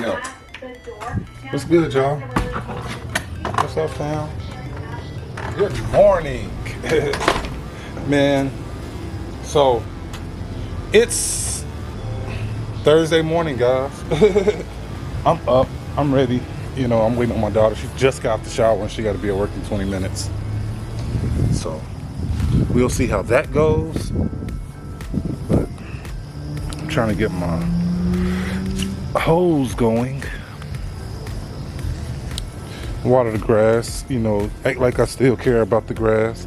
Yo. What's good, y'all? What's up, fam? Good morning. Man, so it's Thursday morning, guys. I'm up. I'm ready. You know, I'm waiting on my daughter. She just got out the shower and she got to be at work in 20 minutes. So we'll see how that goes. But I'm trying to get my hose going. Water the grass, you know, act like I still care about the grass.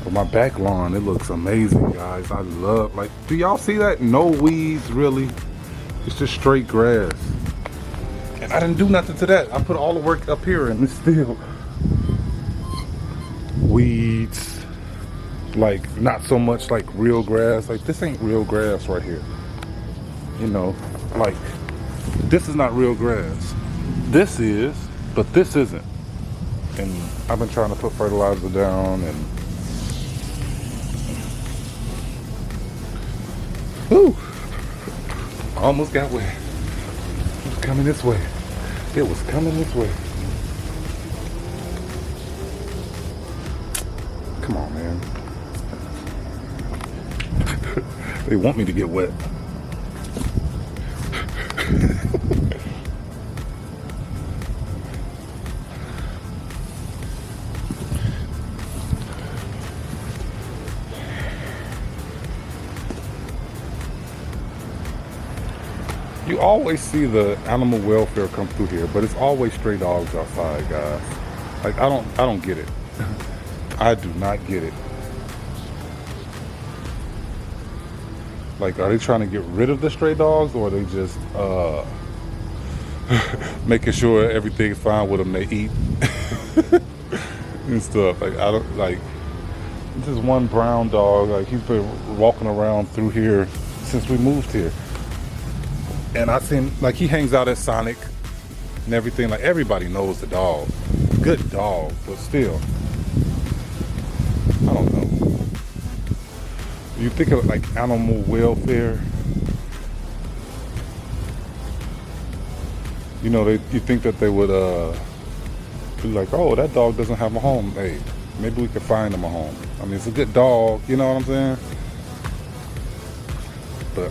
But my back lawn, it looks amazing, guys. I love, like, do y'all see that? No weeds, really. It's just straight grass. And I didn't do nothing to that. I put all the work up here and it's still weeds. Like, not so much like real grass. Like, this ain't real grass right here. You know, like, this is not real grass. This is, but this isn't. And I've been trying to put fertilizer down and whew, almost got wet. It was coming this way. It was coming this way. Come on, man. They want me to get wet. You always see the animal welfare come through here, but it's always stray dogs outside, guys. Like, I don't get it. I do not get it. Like, are they trying to get rid of the stray dogs, or are they just making sure everything's fine with them? They eat and stuff. Like, I don't, like, this one brown dog, like, he's been walking around through here since we moved here. And I seen, like, he hangs out at Sonic and everything. Like, everybody knows the dog. Good dog, but still, I don't know. You think of, like, animal welfare, you know, you think that they would be like, oh, that dog doesn't have a home. Hey, maybe we could find him a home. I mean, it's a good dog, you know what I'm saying? But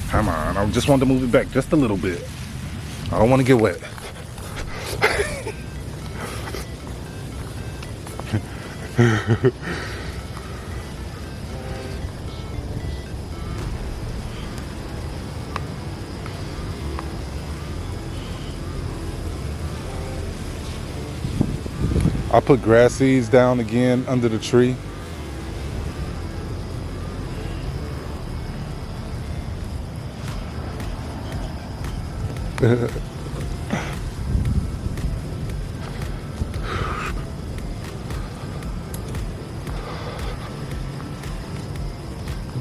come on, I just wanted to move it back just a little bit. I don't want to get wet. I put grass seeds down again under the tree.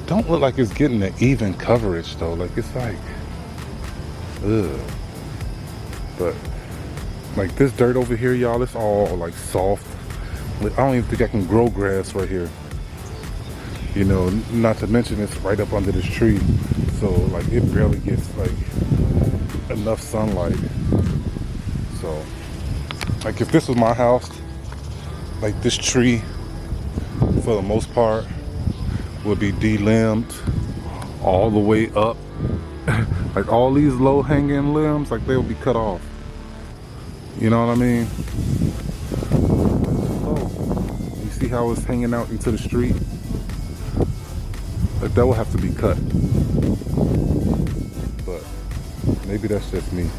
Don't look like it's getting an even coverage though. Like, it's like, ugh. But like, this dirt over here, y'all, it's all like soft. Like, I don't even think I can grow grass right here. You know, not to mention it's right up under this tree. So like, it barely gets like enough sunlight. So like, if this was my house, like, this tree for the most part would be de-limbed all the way up. Like, all these low hanging limbs, like, they'll be cut off. You know what I mean? Oh, you see how it's hanging out into the street? Like, that will have to be cut. But maybe that's just me.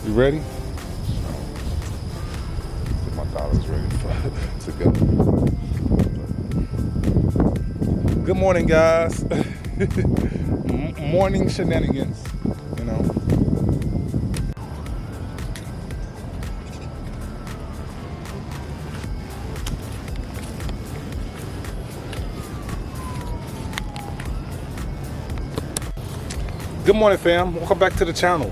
You ready? My daughter's ready to go. Good morning, guys. Morning shenanigans, you know. Good morning, fam. Welcome back to the channel.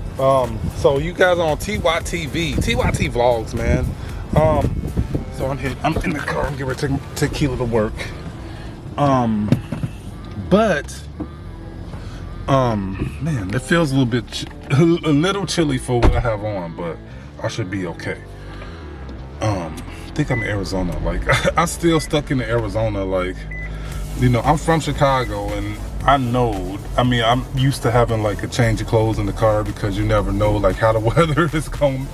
So you guys are on TYTV, TYT Vlogs, man. So I'm in the car. I'm getting ready to take Keela to work. Man, it feels a little chilly for what I have on, but I should be okay. I think I'm in Arizona. Like, I'm still stuck in Arizona. Like, you know, I'm from Chicago, and I know, I mean, I'm used to having like a change of clothes in the car because you never know like how the weather is going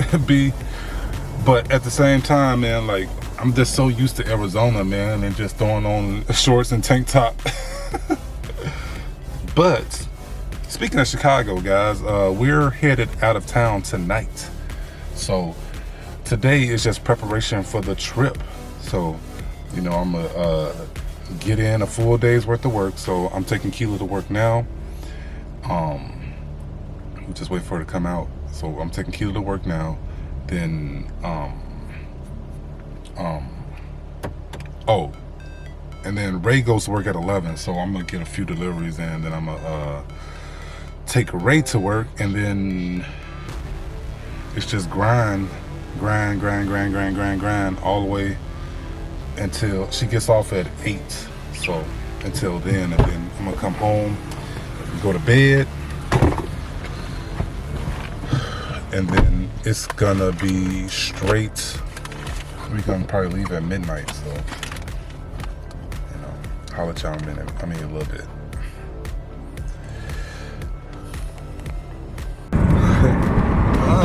to be. But at the same time, man, like, I'm just so used to Arizona, man, and just throwing on shorts and tank top. But speaking of Chicago, guys, we're headed out of town tonight. So today is just preparation for the trip. So, you know, I'm gonna get in a full day's worth of work. So I'm taking Keela to work now. We'll just wait for her to come out. So I'm taking Keela to work now. Then, oh, and then Ray goes to work at 11. So I'm gonna get a few deliveries in, then I'm gonna take Ray to work, and then it's just grind all the way until she gets off at 8. So until then, and then I'm gonna come home, go to bed, and then it's gonna be straight. We're gonna probably leave at midnight, so, you know, holler at y'all in a minute. I mean, a little bit.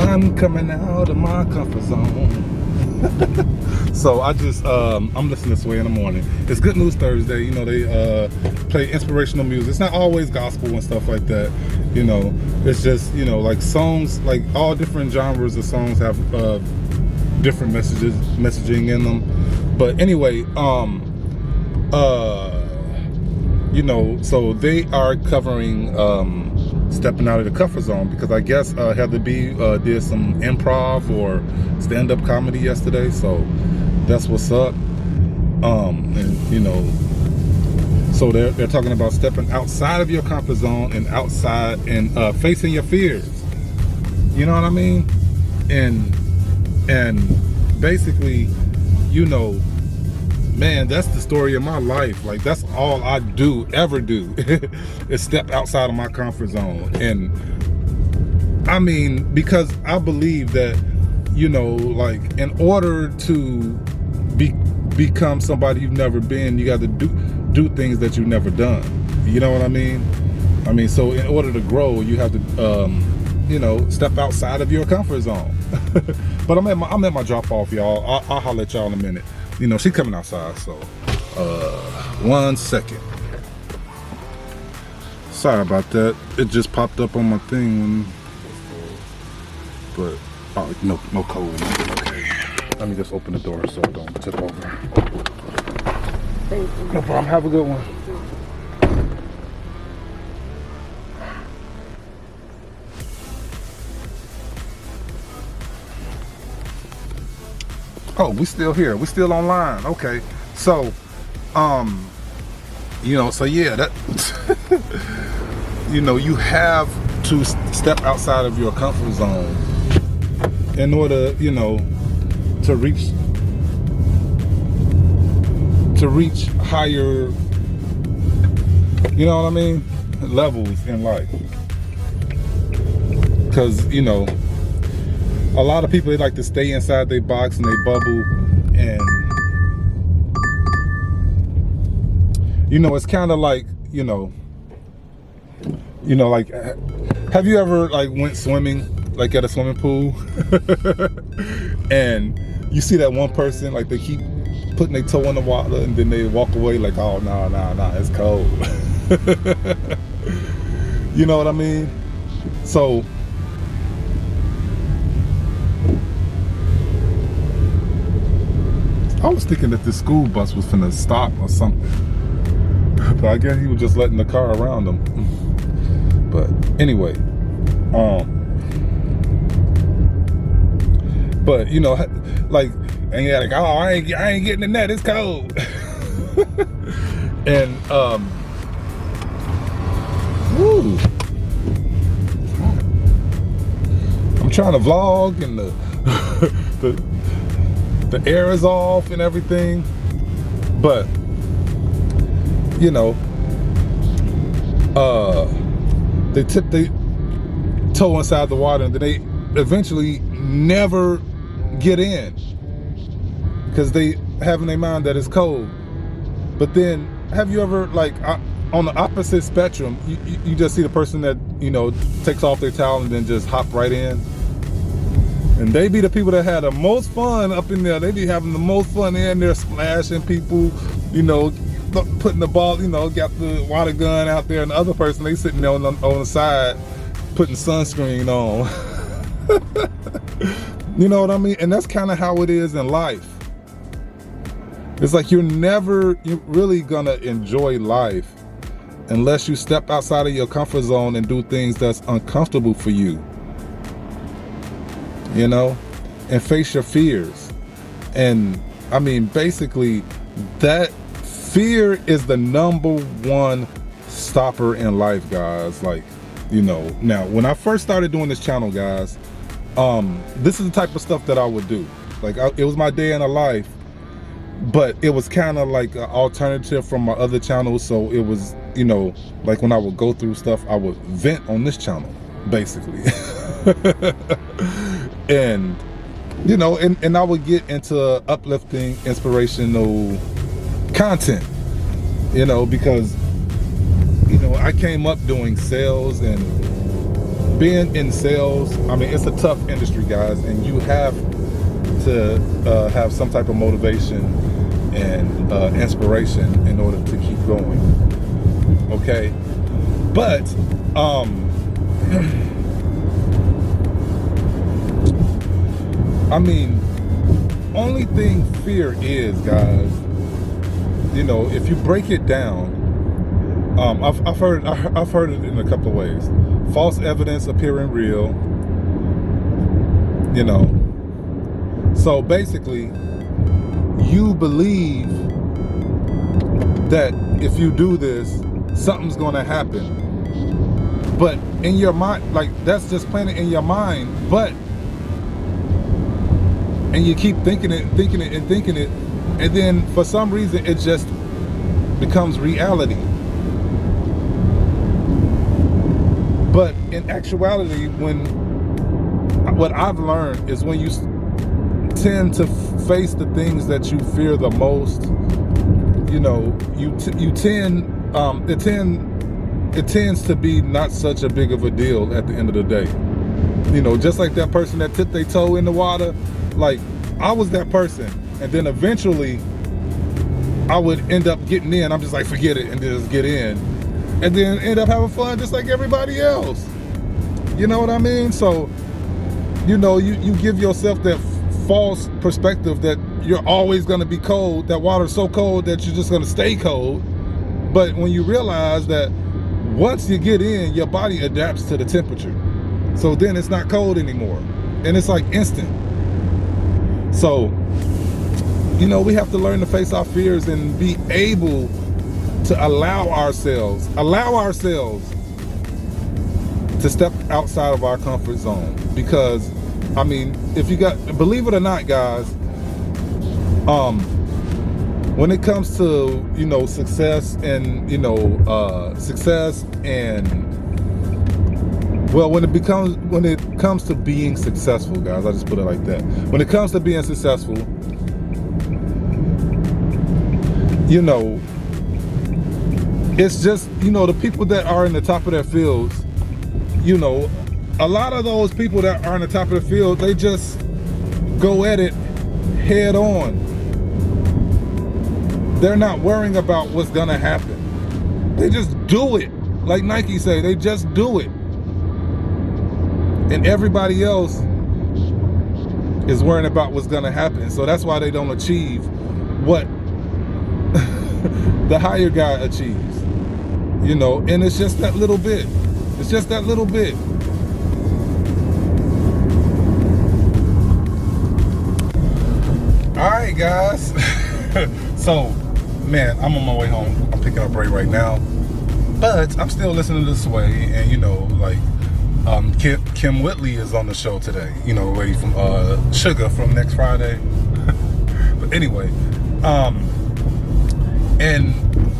I'm coming out of my comfort zone. So I just, I'm listening to Sway in the morning. It's Good News Thursday. You know, they play inspirational music. It's not always gospel and stuff like that. You know, it's just, you know, like songs, like all different genres of songs have different messaging in them. But anyway, you know, so they are covering stepping out of the comfort zone, because I guess Heather B did some improv or stand-up comedy yesterday, so that's what's up. And you know, so they're talking about stepping outside of your comfort zone and outside and facing your fears. You know what I mean? And basically, you know, man, that's the story of my life. Like, that's all I ever do is step outside of my comfort zone. And I mean, because I believe that, you know, like, in order to become somebody you've never been, you got to do things that you've never done. You know what I mean? I mean, so in order to grow, you have to, you know, step outside of your comfort zone. But I'm at my drop off, y'all. I'll holler at y'all in a minute. You know, she's coming outside, so 1 second. Sorry about that. It just popped up on my thing, but oh, no code. Okay, let me just open the door so it don't tip over. Thank you. No problem. Have a good one. Oh, we still here. We still online. Okay. So, you know, so yeah, that, you know, you have to step outside of your comfort zone in order, you know, to reach higher, you know what I mean, levels in life. Because, you know, a lot of people, they like to stay inside their box and they bubble, and you know, it's kind of like, you know, like, have you ever like went swimming, like at a swimming pool, and you see that one person, like, they keep putting their toe in the water and then they walk away like, oh, no, it's cold. You know what I mean? So I was thinking that the school bus was finna stop or something, but I guess he was just letting the car around him. But anyway, but you know, like, and you're like, oh, I ain't getting in that, it's cold. And woo, trying to vlog and the air is off and everything, but you know, they tip their toe inside the water and then they eventually never get in because they have in their mind that it's cold. But then, have you ever, like, on the opposite spectrum, you just see the person that, you know, takes off their towel and then just hop right in? And they be the people that had the most fun up in there. They be having the most fun in there, splashing people, you know, putting the ball, you know, got the water gun out there, and the other person, they sitting there on the side putting sunscreen on. You know what I mean? And that's kind of how it is in life. It's like you're really gonna enjoy life unless you step outside of your comfort zone and do things that's uncomfortable for you, you know, and face your fears. And I mean, basically, that fear is the #1 stopper in life, guys. Like, you know, now when I first started doing this channel, guys, this is the type of stuff that I would do. Like, it was my day in the life, but it was kind of like an alternative from my other channels. So it was, you know, like when I would go through stuff, I would vent on this channel, basically. And, you know, and I would get into uplifting, inspirational content, you know, because, you know, I came up doing sales, and being in sales, I mean, it's a tough industry, guys, and you have to have some type of motivation and inspiration in order to keep going. Okay, but I mean, only thing fear is, guys, you know, if you break it down, I've heard it in a couple of ways. False evidence appearing real, you know. So basically, you believe that if you do this, something's gonna happen. But in your mind, like, that's just planted in your mind, and you keep thinking it, and then for some reason it just becomes reality. But in actuality, what I've learned is when you tend to face the things that you fear the most, you know, it tends to be not such a big of a deal at the end of the day. You know, just like that person that tipped their toe in the water, like, I was that person, and then eventually I would end up getting in. I'm just like, forget it, and just get in, and then end up having fun just like everybody else. You know what I mean? So, you know, you give yourself that false perspective that you're always going to be cold, that water's so cold that you're just going to stay cold. But when you realize that once you get in, your body adapts to the temperature, so then it's not cold anymore, and it's like instant. So, you know, we have to learn to face our fears and be able to allow ourselves to step outside of our comfort zone. Because, I mean, believe it or not, guys, when it comes to, you know, success and, well, when it comes to being successful, guys, I'll just put it like that. When it comes to being successful, you know, it's just, you know, the people that are in the top of their fields, you know, a lot of those people that are in the top of the field, they just go at it head on. They're not worrying about what's gonna happen. They just do it. Like Nike say, they just do it. And everybody else is worrying about what's gonna happen. So that's why they don't achieve what the higher guy achieves. You know, and it's just that little bit. It's just that little bit. All right, guys. So, man, I'm on my way home. I'm picking up Ray right now, but I'm still listening to Sway, and you know, like, Kim Whitley is on the show today. You know, the lady from Sugar from Next Friday. But anyway, and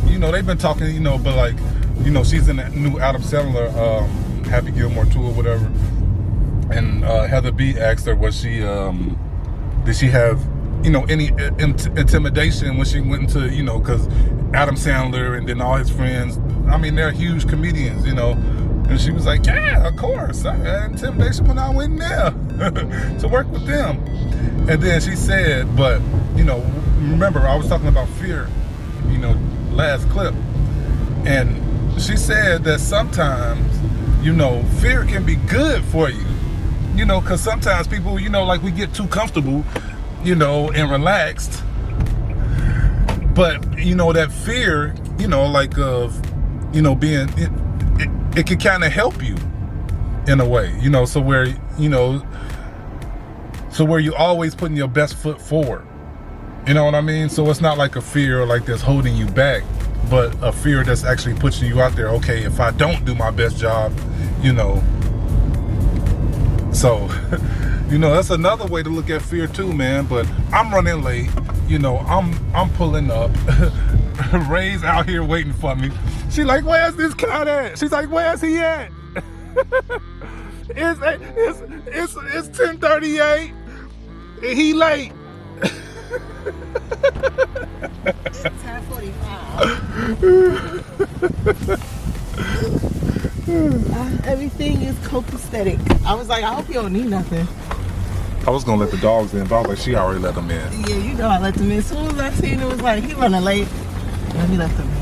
you know they've been talking. You know, but like, you know, she's in that new Adam Sandler Happy Gilmore 2 or whatever. And Heather B asked her, was she did she have, you know, any intimidation when she went into, you know, because Adam Sandler and then all his friends, I mean, they're huge comedians, you know. And she was like, yeah, of course. I had intimidation when I went in there to work with them. And then she said, but, you know, remember, I was talking about fear, you know, last clip. And she said that sometimes, you know, fear can be good for you. You know, because sometimes people, you know, like we get too comfortable, you know, and relaxed. But, you know, that fear, you know, like of, you know, being, it can kind of help you in a way, you know, so where, you know, so where you always putting your best foot forward. You know what I mean? So it's not like a fear like that's holding you back, but a fear that's actually pushing you out there. Okay, if I don't do my best job, you know. So, you know, that's another way to look at fear too, man. But I'm running late. You know, I'm pulling up. Ray's out here waiting for me. She like, where's this cat at? She's like, where's he at? It's 10:38. He late. It's 10:45. Everything is copacetic. I was like, I hope you don't need nothing. I was gonna let the dogs in, but I was like, she already let them in. Yeah, you know I let them in. As soon as I seen it was like, he running late. Let me let them in.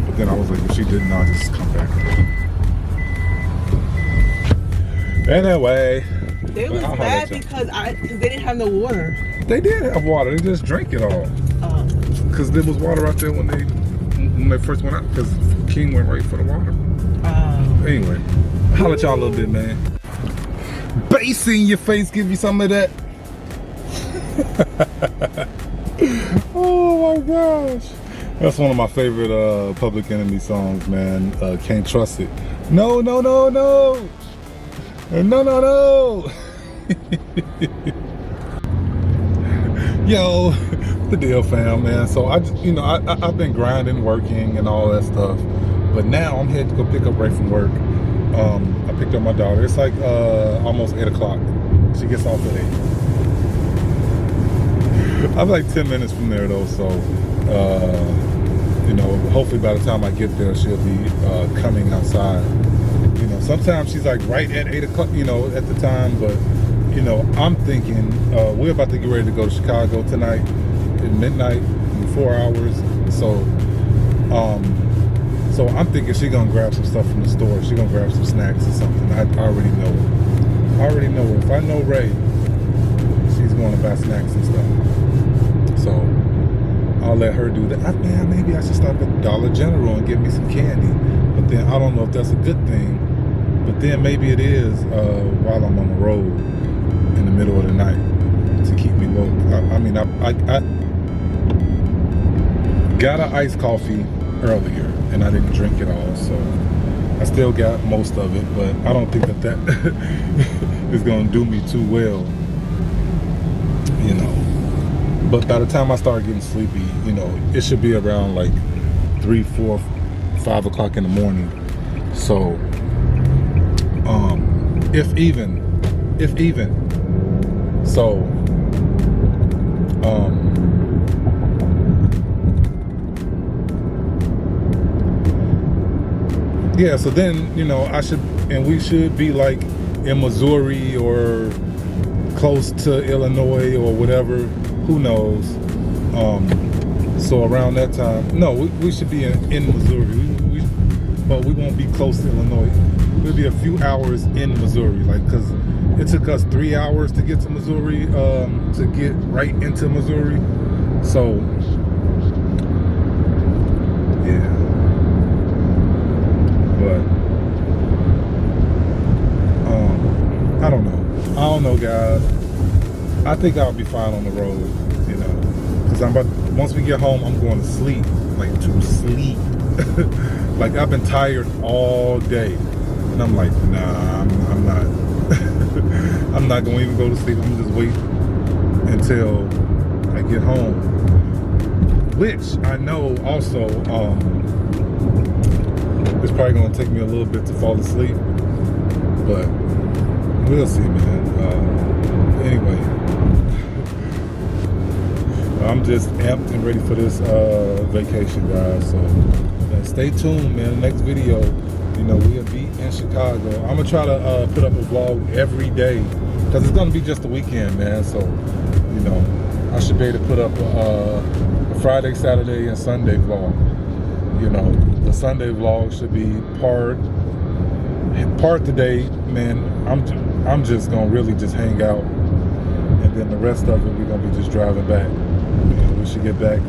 But then I was like, if she didn't, I'll just come back. Anyway. They was mad because they didn't have no water. They did have water. They just drank it all. Because there was water out there when they first went out. Because King went right for the water. Anyway, holla at y'all a little bit, man. Bass in your face, give you some of that. Oh my gosh. That's one of my favorite Public Enemy songs, man. Can't Trust It. No, no, no, no. No, no, no. Yo, the deal, fam, man. So I've been grinding, working, and all that stuff. But now I'm headed to go pick up Ray from work. I picked up my daughter. It's like almost 8 o'clock. She gets off at 8. I'm like 10 minutes from there though, so you know, hopefully by the time I get there, she'll be coming outside. You know, sometimes she's like right at 8 o'clock, you know, at the time, but you know, I'm thinking we're about to get ready to go to Chicago tonight at midnight in 4 hours. So I'm thinking she's gonna grab some stuff from the store. She's gonna grab some snacks or something. I already know her. I already know her. If I know Ray, she's going to buy snacks and stuff. So I'll let her do that. Man, maybe I should stop at Dollar General and get me some candy. But then I don't know if that's a good thing. But then maybe it is while I'm on the road in the middle of the night to keep me woke. I mean, I got an iced coffee earlier and I didn't drink it all, so I still got most of it, but I don't think that is gonna do me too well, you know. But by the time I start getting sleepy, you know, it should be around like 3, 4, 5 o'clock in the morning. So if even so yeah, so then, you know, we should be like in Missouri or close to Illinois or whatever, who knows. So around that time, no, we should be in Missouri, but we won't be close to Illinois. We'll be a few hours in Missouri, like, because it took us 3 hours to get to Missouri, to get right into Missouri. So yeah. But I don't know, guys. I think I'll be fine on the road, you know, because once we get home, I'm going to sleep, like to sleep. Like I've been tired all day, And I'm like, nah, I'm not. I'm not gonna even go to sleep. I'm gonna just wait until I get home. Which I know also, it's probably gonna take me a little bit to fall asleep, but we'll see, man. Anyway, I'm just amped and ready for this vacation, guys. So stay tuned, man. The next video, you know, we'll be in Chicago. I'm gonna try to put up a vlog every day because it's gonna be just a weekend, man. So, you know, I should be able to put up a Friday, Saturday, and Sunday vlog. You know, the Sunday vlog should be part today, man. I'm just gonna really just hang out, and then the rest of it we're gonna be just driving back. And we should get back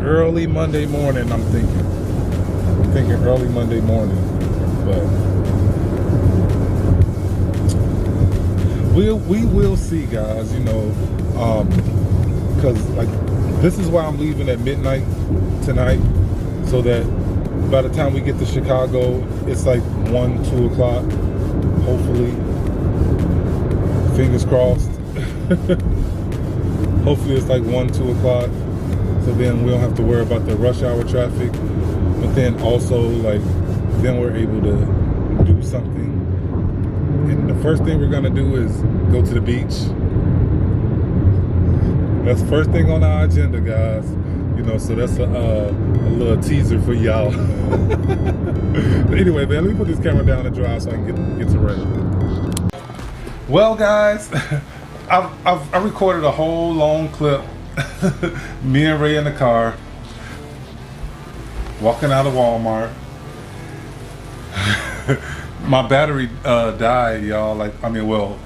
early Monday morning. I'm thinking early Monday morning, but we will see, guys. You know, because like this is why I'm leaving at midnight tonight, so that by the time we get to Chicago, it's like 1-2 o'clock. Hopefully, fingers crossed. Hopefully it's like 1-2 o'clock, so then we don't have to worry about the rush hour traffic. But then also, like, then we're able to do something. And the first thing we're gonna do is go to the beach. That's the first thing on our agenda, guys. You know, so that's a little teaser for y'all. Anyway, man, let me put this camera down and drive so I can get to rest. Well, guys, I recorded a whole long clip. Me and Ray in the car, walking out of Walmart. My battery died, y'all. Like, I mean, well,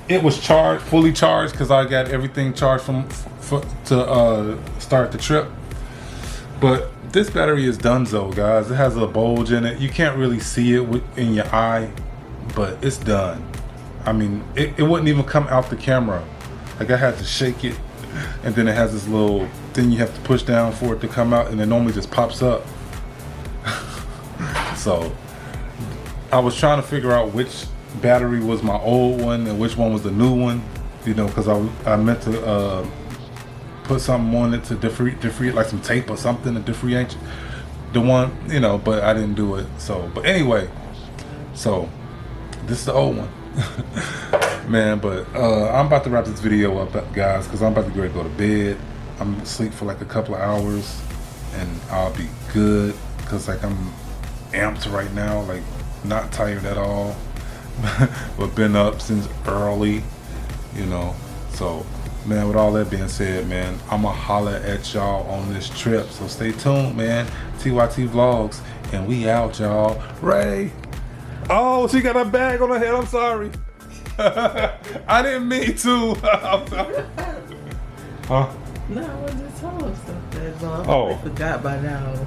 it was charged, fully charged, because I got everything charged to start the trip. But this battery is donezo, guys. It has a bulge in it. You can't really see it in your eye, but it's done. I mean, it wouldn't even come out the camera. Like, I had to shake it, and then it has this little thing you have to push down for it to come out, and it normally just pops up. So I was trying to figure out which battery was my old one and which one was the new one, you know, because I meant to put something on it to differentiate, like some tape or something to differentiate the one, you know, but I didn't do it. So, but anyway, so this is the old one. Man, but I'm about to wrap this video up, guys, because I'm about to get ready to go to bed. I'm gonna sleep for like a couple of hours and I'll be good, because like I'm amped right now, like not tired at all. But been up since early, you know. So, man, with all that being said, man, I'ma holler at y'all on this trip. So stay tuned, man. TYT Vlogs, and we out, y'all. Ray. Oh, she got a bag on her head. I'm sorry. I didn't mean to. I'm sorry. Huh? No, I wasn't told something. So I Oh. forgot by now.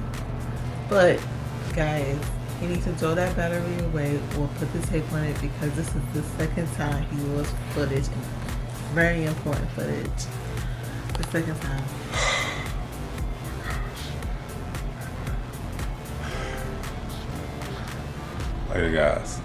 But, guys, you need to throw that battery away or put the tape on it, because this is the second time he lost footage. Very important footage. The second time. Later, guys.